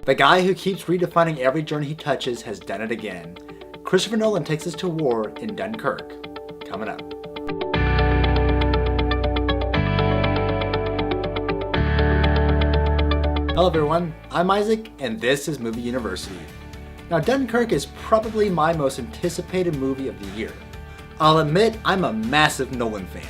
The guy who keeps redefining every genre he touches has done it again. Christopher Nolan takes us to war in Dunkirk. Coming up. Hello everyone, I'm Isaac, and this is Movie University. Now, Dunkirk is probably my most anticipated movie of the year. I'll admit I'm a massive Nolan fan.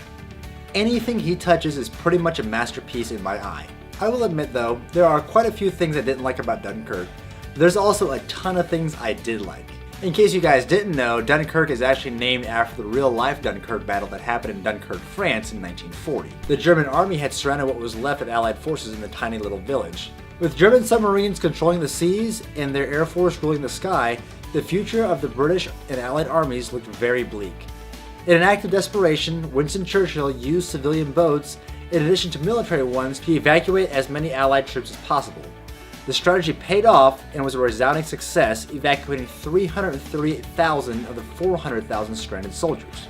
Anything he touches is pretty much a masterpiece in my eye. I will admit though, there are quite a few things I didn't like about Dunkirk, but there's also a ton of things I did like. In case you guys didn't know, Dunkirk is actually named after the real-life Dunkirk battle that happened in Dunkirk, France in 1940. The German army had surrounded what was left of Allied forces in the tiny little village. With German submarines controlling the seas and their air force ruling the sky, the future of the British and Allied armies looked very bleak. In an act of desperation, Winston Churchill used civilian boats in addition to military ones to evacuate as many Allied troops as possible. The strategy paid off and was a resounding success, evacuating 338,000 of the 400,000 stranded soldiers.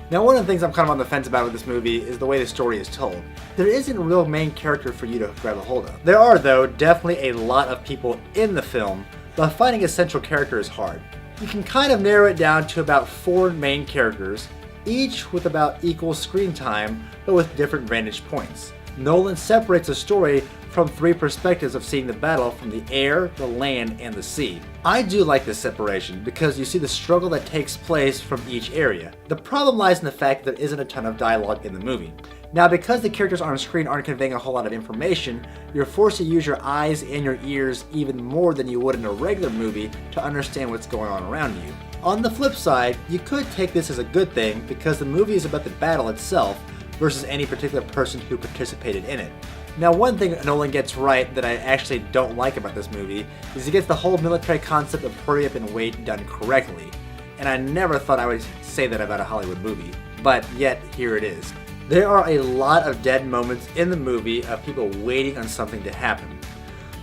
Now, one of the things I'm kind of on the fence about with this movie is the way the story is told. There isn't a real main character for you to grab a hold of. There are, though, definitely a lot of people in the film, but finding a central character is hard. You can kind of narrow it down to about 4 main characters, each with about equal screen time, but with different vantage points. Nolan separates the story from 3 perspectives of seeing the battle from the air, the land, and the sea. I do like this separation because you see the struggle that takes place from each area. The problem lies in the fact that there isn't a ton of dialogue in the movie. Now, because the characters on screen aren't conveying a whole lot of information, you're forced to use your eyes and your ears even more than you would in a regular movie to understand what's going on around you. On the flip side, you could take this as a good thing because the movie is about the battle itself versus any particular person who participated in it. Now, one thing Nolan gets right that I actually don't like about this movie is he gets the whole military concept of hurry up and wait done correctly. And I never thought I would say that about a Hollywood movie, but yet here it is. There are a lot of dead moments in the movie of people waiting on something to happen.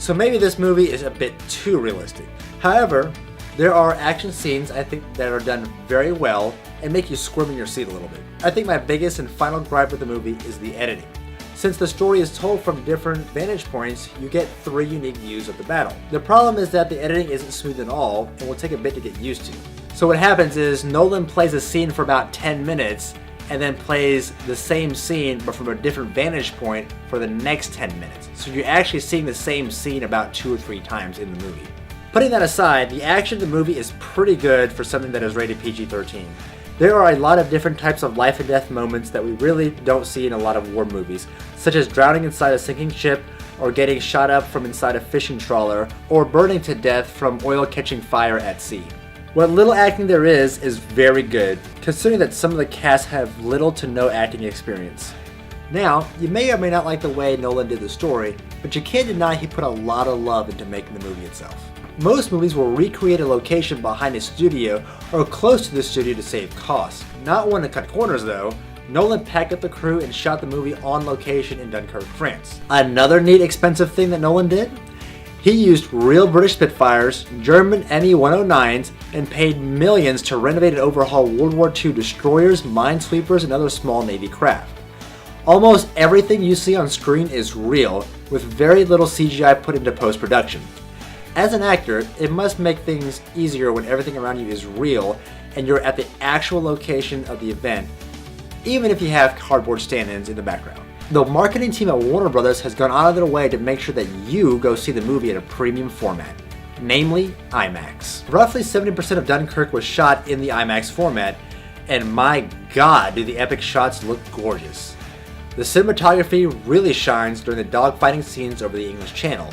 So maybe this movie is a bit too realistic. However, there are action scenes I think that are done very well and make you squirm in your seat a little bit. I think my biggest and final gripe with the movie is the editing. Since the story is told from different vantage points, you get 3 unique views of the battle. The problem is that the editing isn't smooth at all and will take a bit to get used to. So what happens is Nolan plays a scene for about 10 minutes and then plays the same scene but from a different vantage point for the next 10 minutes. So you're actually seeing the same scene about 2 or 3 times in the movie. Putting that aside, the action of the movie is pretty good for something that is rated PG-13. There are a lot of different types of life and death moments that we really don't see in a lot of war movies, such as drowning inside a sinking ship, or getting shot up from inside a fishing trawler, or burning to death from oil catching fire at sea. What little acting there is very good, considering that some of the cast have little to no acting experience. Now, you may or may not like the way Nolan did the story, but you can't deny he put a lot of love into making the movie itself. Most movies will recreate a location behind a studio or close to the studio to save costs. Not one to cut corners though. Nolan packed up the crew and shot the movie on location in Dunkirk, France. Another neat expensive thing that Nolan did? He used real British Spitfires, German Me-109s, and paid millions to renovate and overhaul World War II destroyers, minesweepers, and other small Navy craft. Almost everything you see on screen is real, with very little CGI put into post-production. As an actor, it must make things easier when everything around you is real and you're at the actual location of the event, even if you have cardboard stand-ins in the background. The marketing team at Warner Brothers has gone out of their way to make sure that you go see the movie at a premium format, namely IMAX. Roughly 70% of Dunkirk was shot in the IMAX format, and my god, do the epic shots look gorgeous. The cinematography really shines during the dogfighting scenes over the English Channel.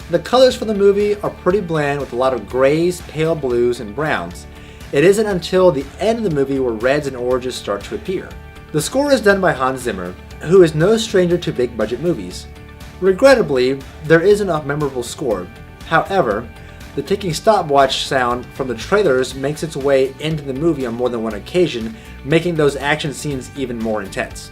The colors for the movie are pretty bland with a lot of grays, pale blues, and browns. It isn't until the end of the movie where reds and oranges start to appear. The score is done by Hans Zimmer, who is no stranger to big budget movies. Regrettably, there isn't a memorable score. However, the ticking stopwatch sound from the trailers makes its way into the movie on more than one occasion, making those action scenes even more intense.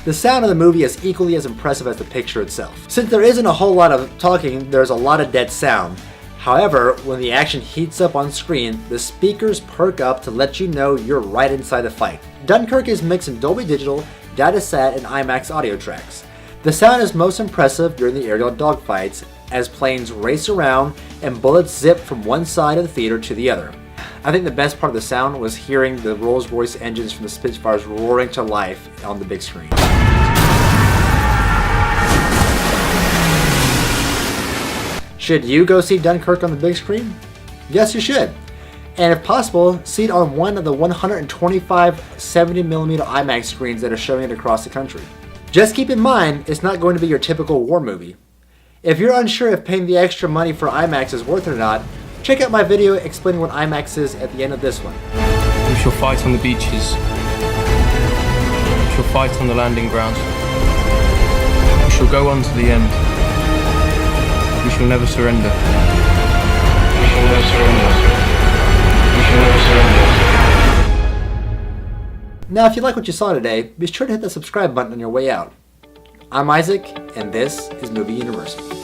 The sound of the movie is equally as impressive as the picture itself. Since there isn't a whole lot of talking, there's a lot of dead sound. However, when the action heats up on screen, the speakers perk up to let you know you're right inside the fight. Dunkirk is mixed in Dolby Digital, Datasat, and IMAX audio tracks. The sound is most impressive during the aerial dogfights as planes race around and bullets zip from one side of the theater to the other. I think the best part of the sound was hearing the Rolls-Royce engines from the Spitfires roaring to life on the big screen. Should you go see Dunkirk on the big screen? Yes, you should. And if possible, see it on one of the 125 70mm IMAX screens that are showing it across the country. Just keep in mind, it's not going to be your typical war movie. If you're unsure if paying the extra money for IMAX is worth it or not, check out my video explaining what IMAX is at the end of this one. We shall fight on the beaches. We shall fight on the landing grounds. We shall go on to the end. We shall never surrender. We shall never surrender. We shall never surrender. Now, if you like what you saw today, be sure to hit the subscribe button on your way out. I'm Isaac, and this is Movie University.